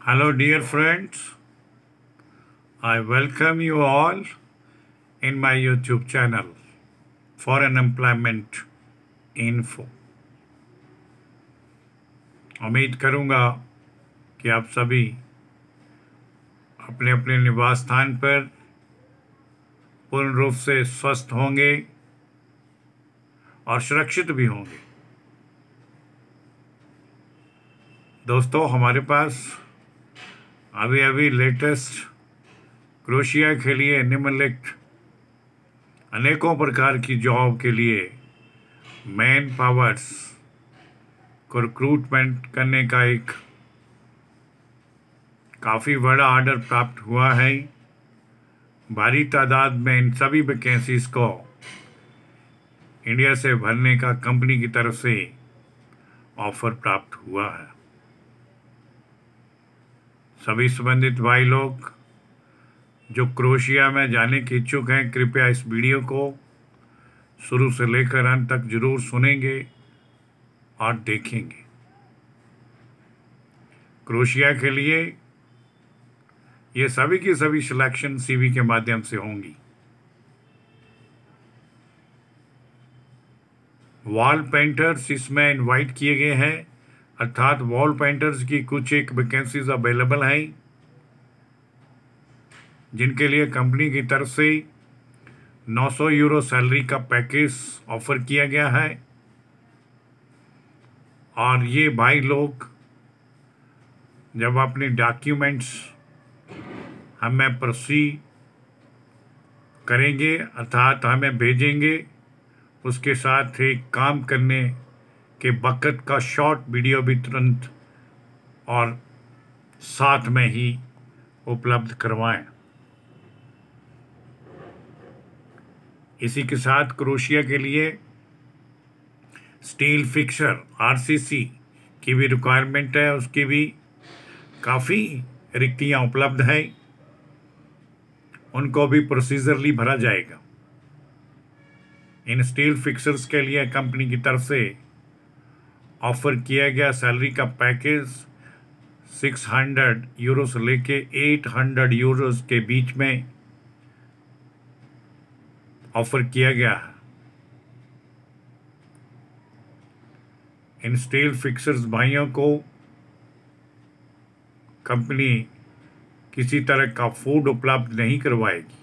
Hello, dear friends. I welcome you all in my YouTube channel for Unemployment Info. उम्मीद करूंगा कि आप सभी अपने अपने निवास स्थान पर पूर्ण रूप से स्वस्थ होंगे और सुरक्षित भी होंगे। दोस्तों, हमारे पास अभी लेटेस्ट क्रोएशिया के लिए निम्नलिखित अनेकों प्रकार की जॉब के लिए मैन पावर्स को रिक्रूटमेंट करने का एक काफ़ी बड़ा ऑर्डर प्राप्त हुआ है। भारी तादाद में इन सभी वैकेंसीज को इंडिया से भरने का कंपनी की तरफ से ऑफर प्राप्त हुआ है। सभी संबंधित भाई लोग जो क्रोएशिया में जाने के इच्छुक हैं, कृपया इस वीडियो को शुरू से लेकर अंत तक जरूर सुनेंगे और देखेंगे। क्रोएशिया के लिए ये सभी की सभी सिलेक्शन सीवी के माध्यम से होंगी। वॉल पेंटर्स इसमें इनवाइट किए गए हैं, अर्थात वॉल पेंटर्स की कुछ एक वैकेंसीज अवेलेबल हैं जिनके लिए कंपनी की तरफ से 900 यूरो सैलरी का पैकेज ऑफर किया गया है। और ये भाई लोग जब अपने डॉक्यूमेंट्स हमें प्रोसीड करेंगे, अर्थात हमें भेजेंगे, उसके साथ ही काम करने के वक़्त का शॉर्ट वीडियो भी तुरंत और साथ में ही उपलब्ध करवाएं। इसी के साथ क्रोएशिया के लिए स्टील फिक्सर आरसीसी की भी रिक्वायरमेंट है, उसकी भी काफ़ी रिक्तियां उपलब्ध हैं, उनको भी प्रोसीजरली भरा जाएगा। इन स्टील फिक्सर्स के लिए कंपनी की तरफ से ऑफर किया गया सैलरी का पैकेज 600 यूरो से लेके 800 यूरोस के बीच में ऑफर किया गया है। इन स्टील फिक्सर्स भाइयों को कंपनी किसी तरह का फूड उपलब्ध नहीं करवाएगी।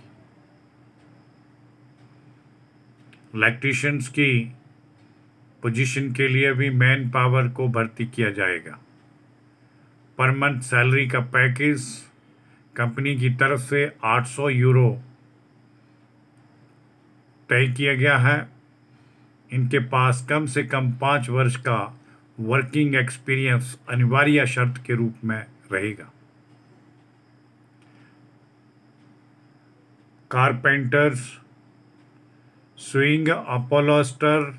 इलेक्ट्रीशियंस की पोजीशन के लिए भी मैन पावर को भर्ती किया जाएगा। पर मंथ सैलरी का पैकेज कंपनी की तरफ से 800 यूरो तय किया गया है। इनके पास कम से कम 5 वर्ष का वर्किंग एक्सपीरियंस अनिवार्य शर्त के रूप में रहेगा। कारपेंटर्स, स्विंग अपॉलोस्टर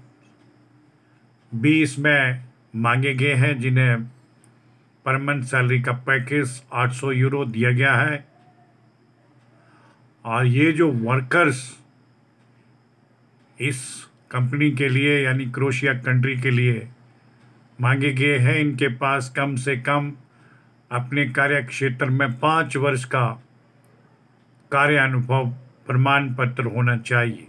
भी इसमें मांगे गए हैं, जिन्हें पर मंथ सैलरी का पैकेज 800 यूरो दिया गया है। और ये जो वर्कर्स इस कंपनी के लिए यानी क्रोएशिया कंट्री के लिए मांगे गए हैं, इनके पास कम से कम अपने कार्य क्षेत्र में 5 वर्ष का कार्य अनुभव प्रमाण पत्र होना चाहिए।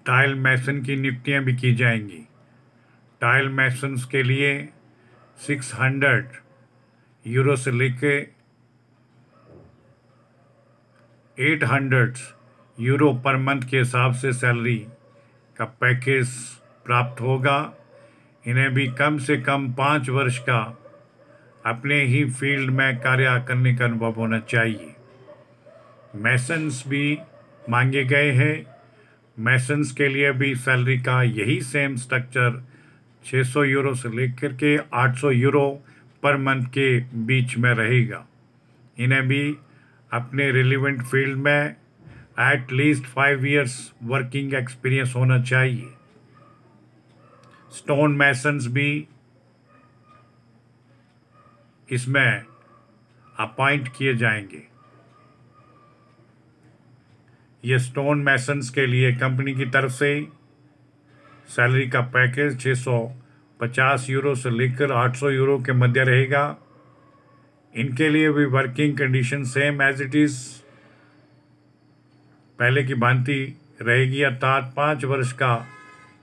टाइल मैसन की नियुक्तियां भी की जाएंगी। टाइल मैसन्स के लिए 600 यूरो से लेके 800 यूरो पर मंथ के हिसाब से सैलरी का पैकेज प्राप्त होगा। इन्हें भी कम से कम 5 वर्ष का अपने ही फील्ड में कार्य करने का अनुभव होना चाहिए। मैसन्स भी मांगे गए हैं। मैसन्स के लिए भी सैलरी का यही सेम स्ट्रक्चर 600 यूरो से लेकर के 800 यूरो पर मंथ के बीच में रहेगा। इन्हें भी अपने रिलेवेंट फील्ड में at least 5 years working experience होना चाहिए। स्टोन मैसन्स भी इसमें अपॉइंट किए जाएंगे। ये स्टोन मैसन्स के लिए कंपनी की तरफ से सैलरी का पैकेज 650 यूरो से लेकर 800 यूरो के मध्य रहेगा। इनके लिए भी working condition same as it is पहले की भांति रहेगी, अर्थात 5 वर्ष का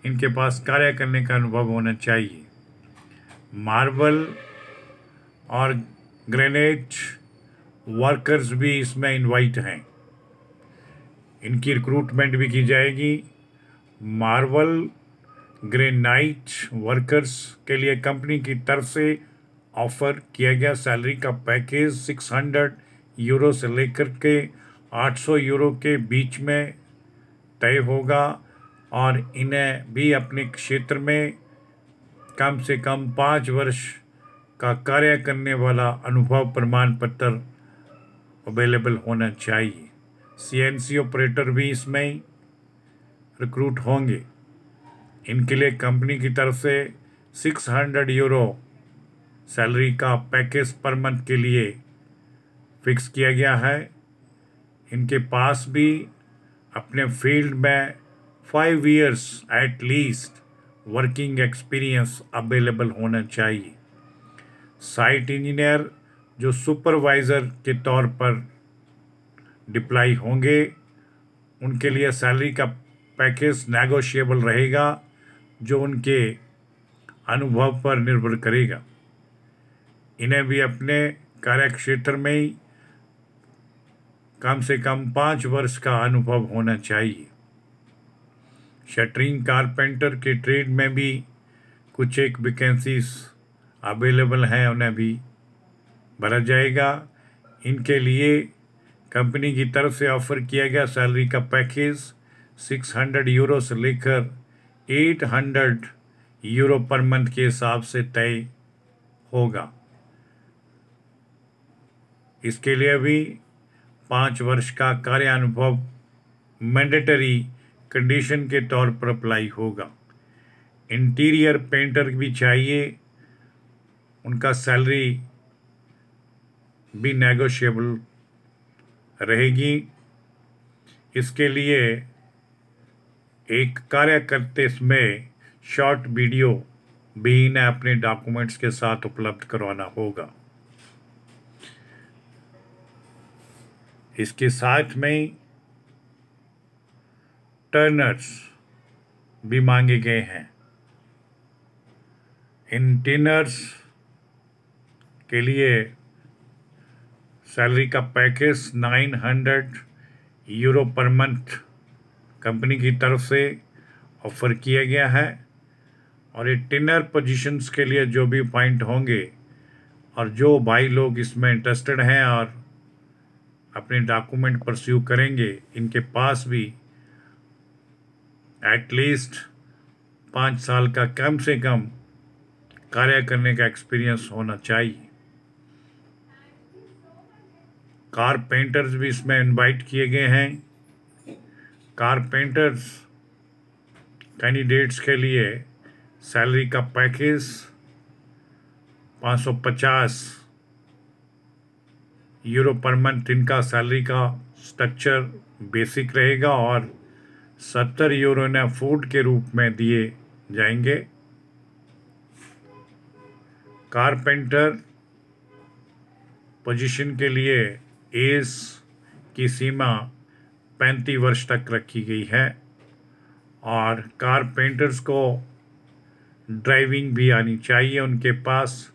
इनके पास कार्य करने का अनुभव होना चाहिए। मार्बल और ग्रेनाइट वर्कर्स भी इसमें इनवाइट हैं, इनकी रिक्रूटमेंट भी की जाएगी। मार्बल ग्रेनाइट वर्कर्स के लिए कंपनी की तरफ से ऑफर किया गया सैलरी का पैकेज 600 यूरो से लेकर के 800 यूरो के बीच में तय होगा और इन्हें भी अपने क्षेत्र में कम से कम 5 वर्ष का कार्य करने वाला अनुभव प्रमाण पत्र अवेलेबल होना चाहिए। CNC ऑपरेटर भी इसमें रिक्रूट होंगे। इनके लिए कंपनी की तरफ से 600 यूरो सैलरी का पैकेज पर मंथ के लिए फिक्स किया गया है। इनके पास भी अपने फील्ड में 5 years at least working experience available होना चाहिए। साइट इंजीनियर जो सुपरवाइज़र के तौर पर डिप्लाई होंगे, उनके लिए सैलरी का पैकेज नेगोशिएबल रहेगा, जो उनके अनुभव पर निर्भर करेगा। इन्हें भी अपने कार्यक्षेत्र में ही कम से कम 5 वर्ष का अनुभव होना चाहिए। शटरिंग कारपेंटर के ट्रेड में भी कुछ एक वैकेंसीज अवेलेबल हैं, उन्हें भी भरा जाएगा। इनके लिए कंपनी की तरफ से ऑफर किया गया सैलरी का पैकेज 600 यूरो से लेकर 800 यूरो पर मंथ के हिसाब से तय होगा। इसके लिए भी 5 वर्ष का कार्य अनुभव मैंडेटरी कंडीशन के तौर पर अप्लाई होगा। इंटीरियर पेंटर भी चाहिए, उनका सैलरी भी नेगोशिएबल रहेगी। इसके लिए एक कार्य करते समय शॉर्ट वीडियो भी इन्हें अपने डॉक्यूमेंट्स के साथ उपलब्ध करवाना होगा। इसके साथ में टर्नर्स भी मांगे गए हैं। इन टर्नर्स के लिए सैलरी का package 900 euro per month company की तरफ से ऑफर किया गया है। और ये टिनर पोजीशंस के लिए जो भी पॉइंट होंगे और जो भाई लोग इसमें इंटरेस्टेड हैं और अपने डॉक्यूमेंट परस्यू करेंगे, इनके पास भी एटलीस्ट 5 साल का कम से कम कार्य करने का एक्सपीरियंस होना चाहिए। कारपेंटर्स भी इसमें इनवाइट किए गए हैं। कारपेंटर्स कैंडिडेट्स के लिए सैलरी का पैकेज 550 यूरो पर मंथ इनका सैलरी का स्ट्रक्चर बेसिक रहेगा और 70 यूरो ने फूड के रूप में दिए जाएंगे। कारपेंटर पोजीशन के लिए एज की सीमा 35 वर्ष तक रखी गई है और कारपेंटर्स को ड्राइविंग भी आनी चाहिए, उनके पास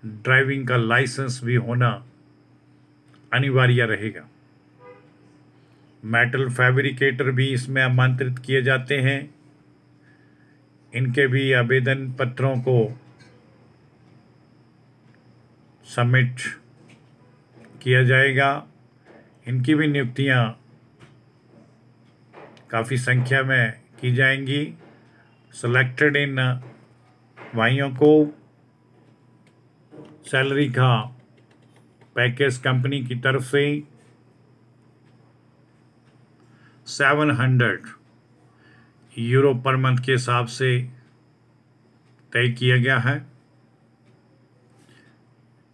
ड्राइविंग का लाइसेंस भी होना अनिवार्य रहेगा। मेटल फैब्रिकेटर भी इसमें आमंत्रित किए जाते हैं। इनके भी आवेदन पत्रों को सबमिट किया जाएगा। इनकी भी नियुक्तियां काफ़ी संख्या में की जाएंगी। सिलेक्टेड इन भाइयों को सैलरी का पैकेज कंपनी की तरफ से 700 यूरो पर मंथ के हिसाब से तय किया गया है।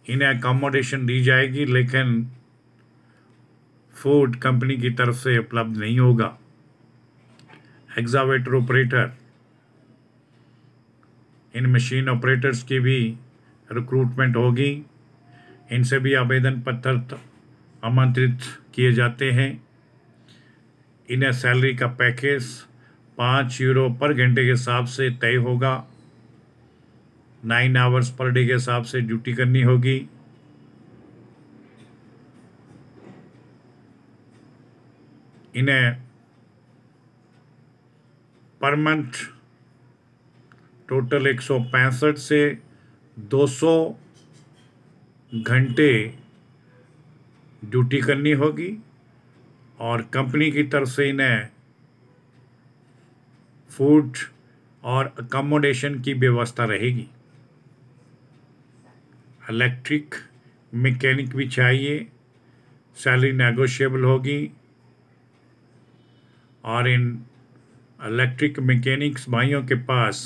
इन्हें अकोमोडेशन दी जाएगी, लेकिन फूड कंपनी की तरफ से उपलब्ध नहीं होगा। एक्सकावेटर ऑपरेटर, इन मशीन ऑपरेटर्स की भी रिक्रूटमेंट होगी। इनसे भी आवेदन पत्र आमंत्रित किए जाते हैं। इन्हें सैलरी का पैकेज 5 यूरो पर घंटे के हिसाब से तय होगा। 9 आवर्स पर डे के हिसाब से ड्यूटी करनी होगी। इन्हें पर मंथ टोटल 165 से 200 घंटे ड्यूटी करनी होगी और कंपनी की तरफ से इन्हें फूड और अकोमोडेशन की व्यवस्था रहेगी। इलेक्ट्रिक मैकेनिक भी चाहिए, सैलरी नेगोशिएबल होगी। और इन इलेक्ट्रिक मैकेनिक्स भाइयों के पास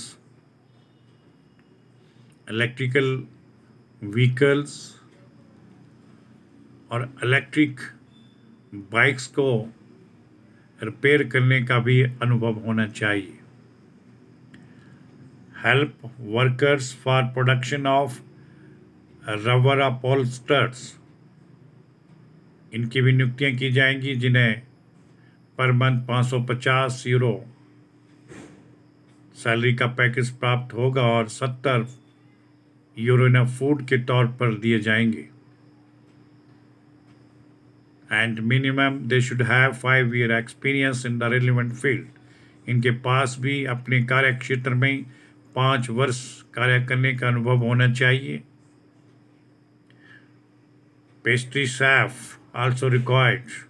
इलेक्ट्रिकल व्हीकल्स और इलेक्ट्रिक बाइक्स को रिपेयर करने का भी अनुभव होना चाहिए। Help workers for production of rubber upholsters, इनकी भी नियुक्तियां की जाएंगी, जिन्हें पर मंथ 550 यूरो सैलरी का पैकेज प्राप्त होगा और 70 यूरो इन्हें फूड के तौर पर दिए जाएंगे। And minimum they should have 5 year experience in the relevant field, इनके पास भी अपने कार्य क्षेत्र में 5 वर्ष कार्य करने का अनुभव होना चाहिए। Pastry chef also required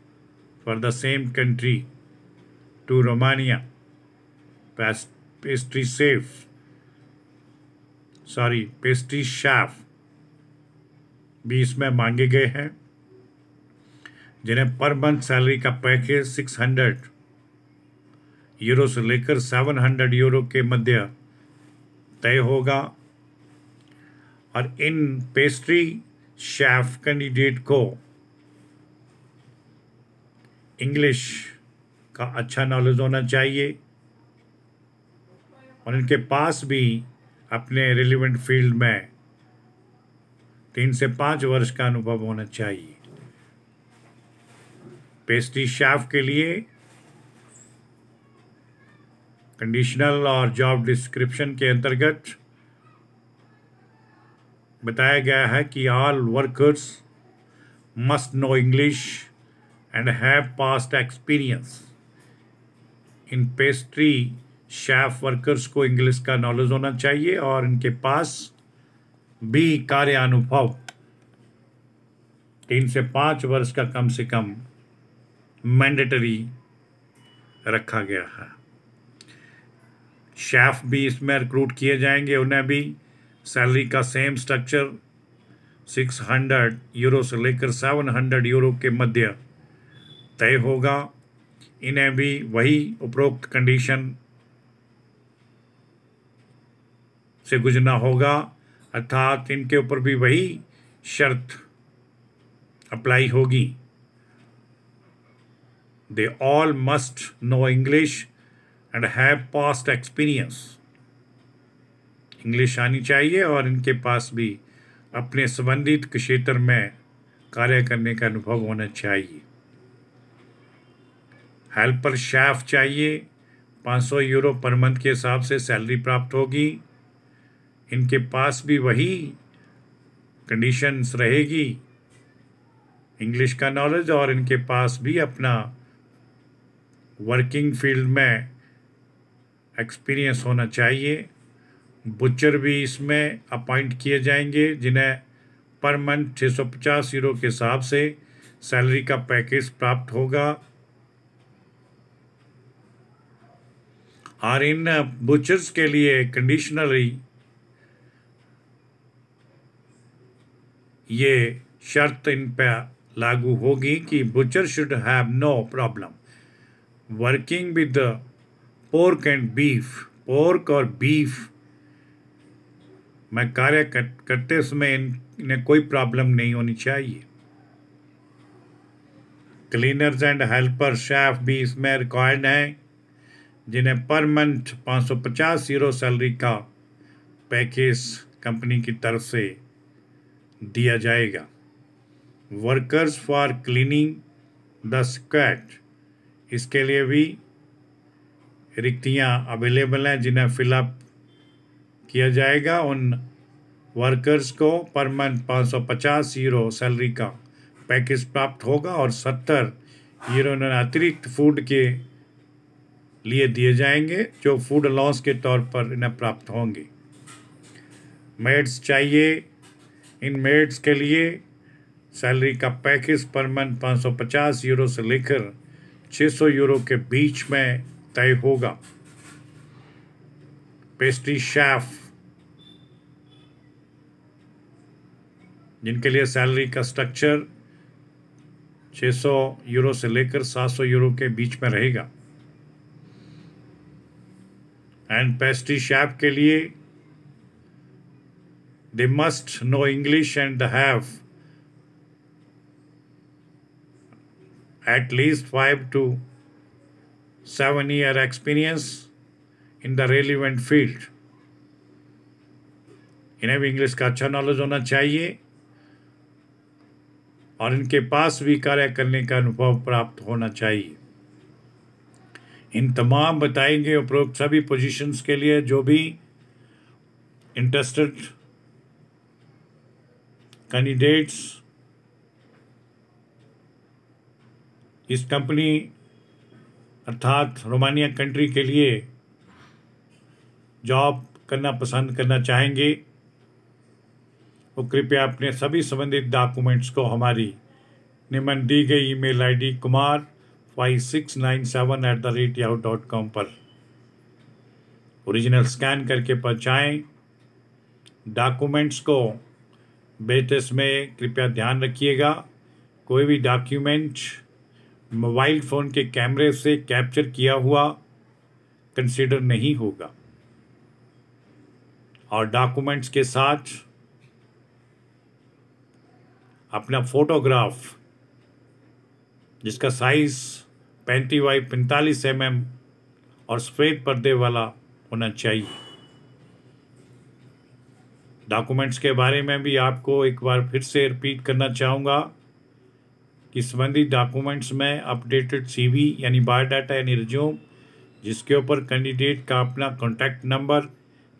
for the same country to Romania. Pastry chef भी इसमें मांगे गए हैं, जिन्हें पर मंथ सैलरी का पैकेज 600 यूरो से लेकर 700 यूरो के मध्य तय होगा। और इन पेस्ट्री शेफ कैंडिडेट को इंग्लिश का अच्छा नॉलेज होना चाहिए और इनके पास भी अपने रिलेवेंट फील्ड में 3 से 5 वर्ष का अनुभव होना चाहिए। पेस्ट्री शेफ के लिए कंडीशनल और जॉब डिस्क्रिप्शन के अंतर्गत बताया गया है कि all workers must know English and have past experience। In pastry chef workers को इंग्लिश का नॉलेज होना चाहिए और इनके पास भी कार्य अनुभव 3 से 5 वर्ष का कम से कम मैंडेटरी रखा गया है। शेफ भी इसमें रिक्रूट किए जाएंगे, उन्हें भी सैलरी का सेम स्ट्रक्चर 600 यूरो से लेकर 700 यूरो के मध्य तय होगा। इन्हें भी वही उपरोक्त कंडीशन से गुजरना होगा, अर्थात इनके ऊपर भी वही शर्त अप्लाई होगी। They all must know English and have past experience, English आनी चाहिए और इनके पास भी अपने संबंधित क्षेत्र में कार्य करने का अनुभव होना चाहिए। हेल्पर शेफ चाहिए, 500 यूरो पर मंथ के हिसाब से सैलरी प्राप्त होगी। इनके पास भी वही कंडीशंस रहेगी, इंग्लिश का नॉलेज और इनके पास भी अपना वर्किंग फील्ड में एक्सपीरियंस होना चाहिए। बुचर भी इसमें अपॉइंट किए जाएंगे, जिन्हें पर मंथ 650 यूरो के हिसाब से सैलरी का पैकेज प्राप्त होगा। और इन बुचर्स के लिए कंडीशनली ये शर्त इन पर लागू होगी कि butcher should have no problem working with pork and beef, pork और बीफ में कार्य करते समय इन्हें कोई प्रॉब्लम नहीं होनी चाहिए। क्लीनर्स एंड हेल्पर शेफ भी इसमें रिक्वायर्ड हैं, जिन्हें पर मंथ 550 यूरो सैलरी का पैकेज कंपनी की तरफ से दिया जाएगा। Workers for cleaning the squat, इसके लिए भी रिक्तियां अवेलेबल हैं जिन्हें फिलअप किया जाएगा। उन वर्कर्स को पर मंथ 550 यूरो सैलरी का पैकेज प्राप्त होगा और 70 यूरो अतिरिक्त फूड के लिए दिए जाएंगे जो फूड अलाउंस के तौर पर इन्हें प्राप्त होंगे। मेड्स चाहिए। इन मेड्स के लिए सैलरी का पैकेज पर मंथ 550 यूरो से लेकर 600 यूरो के बीच में तय होगा। पेस्ट्री शेफ जिनके लिए सैलरी का स्ट्रक्चर 600 यूरो से लेकर 700 यूरो के बीच में रहेगा। एंड पेस्ट्री शेफ के लिए they must know English and they have at least 5 to 7 year experience in the relevant field। इन्हें भी इंग्लिश का अच्छा नॉलेज होना चाहिए और इनके पास भी कार्य करने का अनुभव प्राप्त होना चाहिए। इन तमाम बताए गए उपरोक्त सभी पोजीशंस के लिए जो भी इंटरेस्टेड कैंडिडेट्स इस कंपनी अर्थात रोमानिया कंट्री के लिए जॉब करना पसंद करना चाहेंगे वो कृपया अपने सभी संबंधित डॉक्यूमेंट्स को हमारी निम्न दी गई ईमेल आईडी kumar5697@yahoo.com पर ओरिजिनल स्कैन करके पहुँचाएँ। डॉक्यूमेंट्स को बेसिस में कृपया ध्यान रखिएगा, कोई भी डॉक्यूमेंट मोबाइल फ़ोन के कैमरे से कैप्चर किया हुआ कंसीडर नहीं होगा और डॉक्यूमेंट्स के साथ अपना फोटोग्राफ जिसका साइज 35 बाई 45 mm और सफ़ेद पर्दे वाला होना चाहिए। डॉक्यूमेंट्स के बारे में भी आपको एक बार फिर से रिपीट करना चाहूँगा कि संबंधित डॉक्यूमेंट्स में अपडेटेड CV यानी बायोडाटा यानी रिज्यूम जिसके ऊपर कैंडिडेट का अपना कॉन्टैक्ट नंबर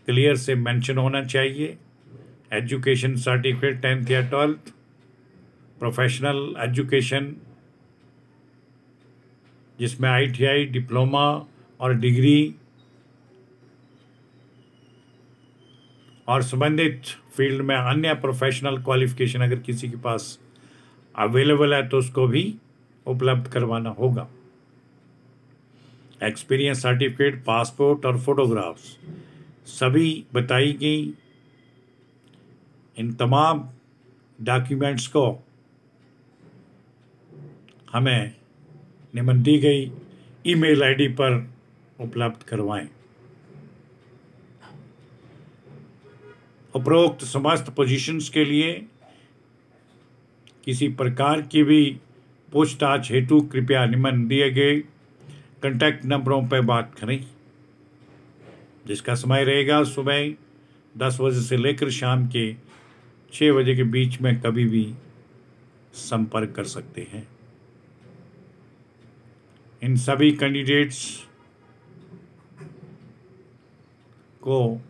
क्लियर से मेंशन होना चाहिए, एजुकेशन सर्टिफिकेट 10th या 12th, प्रोफेशनल एजुकेशन जिसमें ITI डिप्लोमा और डिग्री और संबंधित फील्ड में अन्य प्रोफेशनल क्वालिफिकेशन अगर किसी के पास अवेलेबल है तो उसको भी उपलब्ध करवाना होगा। एक्सपीरियंस सर्टिफिकेट, पासपोर्ट और फोटोग्राफ्स सभी बताई गई इन तमाम डॉक्यूमेंट्स को हमें निम्न दी गई ईमेल आईडी पर उपलब्ध करवाएं। उपरोक्त समस्त पोजीशंस के लिए किसी प्रकार की भी पूछताछ हेतु कृपया निम्न दिए गए कॉन्टैक्ट नंबरों पर बात करें जिसका समय रहेगा सुबह 10 बजे से लेकर शाम के 6 बजे के बीच में कभी भी संपर्क कर सकते हैं। इन सभी कैंडिडेट्स को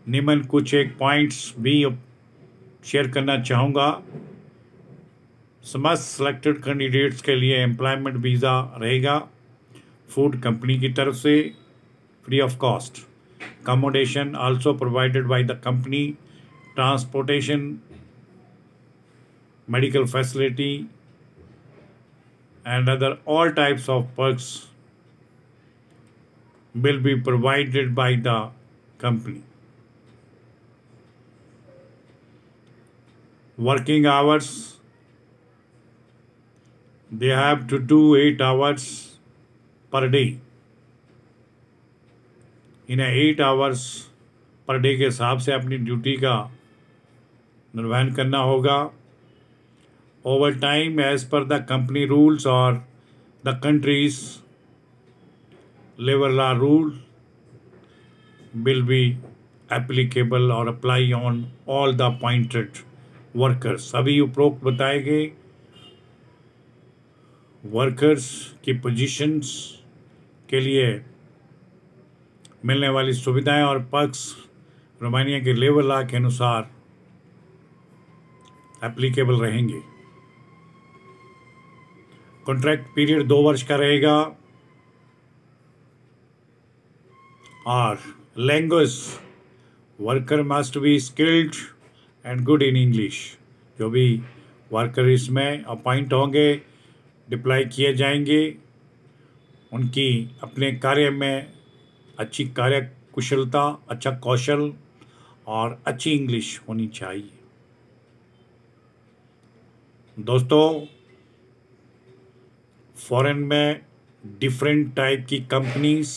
निम्न कुछ एक पॉइंट्स भी शेयर करना चाहूँगा। समस्त सिलेक्टेड कैंडिडेट्स के लिए एम्प्लॉयमेंट वीज़ा रहेगा फूड कंपनी की तरफ से free of cost. Accommodation also provided by the company, transportation, medical facility and other all types of perks will be provided by the company. Working hours, they have to do 8 hours per day. इन्हें 8 hours per day के हिसाब से अपनी duty का निर्वहन करना होगा। Overtime as per the company rules or the country's labor law rule will be applicable or apply on all the appointed workers. सभी उपरोक्त बताए गए वर्कर्स की पोजीशंस के लिए मिलने वाली सुविधाएं और पर्क्स रोमानिया के लेबर लॉ के अनुसार एप्लीकेबल रहेंगे। कॉन्ट्रैक्ट पीरियड 2 वर्ष का रहेगा और language worker must be skilled and good in English. जो भी वर्कर इसमें अपॉइंट होंगे, डिप्लॉय किए जाएंगे, उनकी अपने कार्य में अच्छी कार्य कुशलता, अच्छा कौशल और अच्छी इंग्लिश होनी चाहिए। दोस्तों, फॉरेन में डिफरेंट टाइप की कंपनीज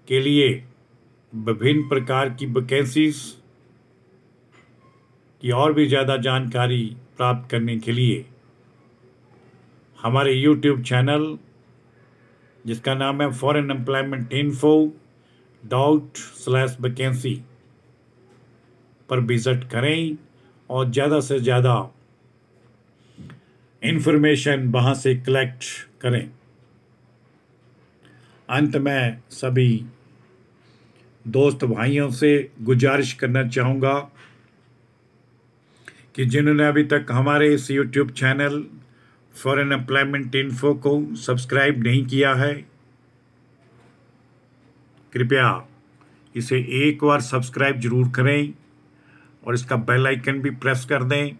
के लिए विभिन्न प्रकार की वैकेंसीज की और भी ज़्यादा जानकारी प्राप्त करने के लिए हमारे YouTube चैनल, जिसका नाम है फॉरेन एम्प्लॉयमेंट इन्फो ./वैकेंसी पर विजिट करें और ज़्यादा से ज़्यादा इंफॉर्मेशन वहाँ से कलेक्ट करें। अंत में सभी दोस्त भाइयों से गुजारिश करना चाहूँगा कि जिन्होंने अभी तक हमारे इस YouTube channel foreign employment info को सब्सक्राइब नहीं किया है, कृपया इसे एक बार सब्सक्राइब जरूर करें और इसका बेल आइकन भी प्रेस कर दें,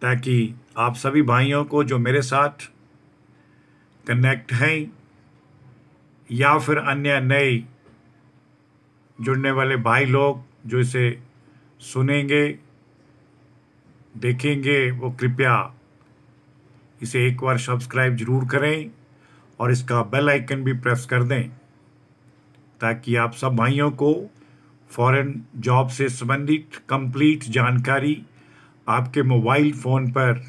ताकि आप सभी भाइयों को जो मेरे साथ कनेक्ट हैं या फिर अन्य नए जुड़ने वाले भाई लोग जो इसे सुनेंगे, देखेंगे, वो कृपया इसे एक बार सब्सक्राइब जरूर करें और इसका बेल आइकन भी प्रेस कर दें, ताकि आप सब भाइयों को फॉरेन जॉब से संबंधित कंप्लीट जानकारी आपके मोबाइल फ़ोन पर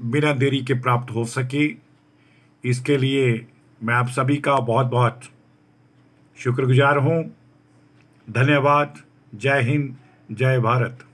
बिना देरी के प्राप्त हो सके। इसके लिए मैं आप सभी का बहुत बहुत शुक्रगुजार हूँ। धन्यवाद। जय हिंद, जय भारत।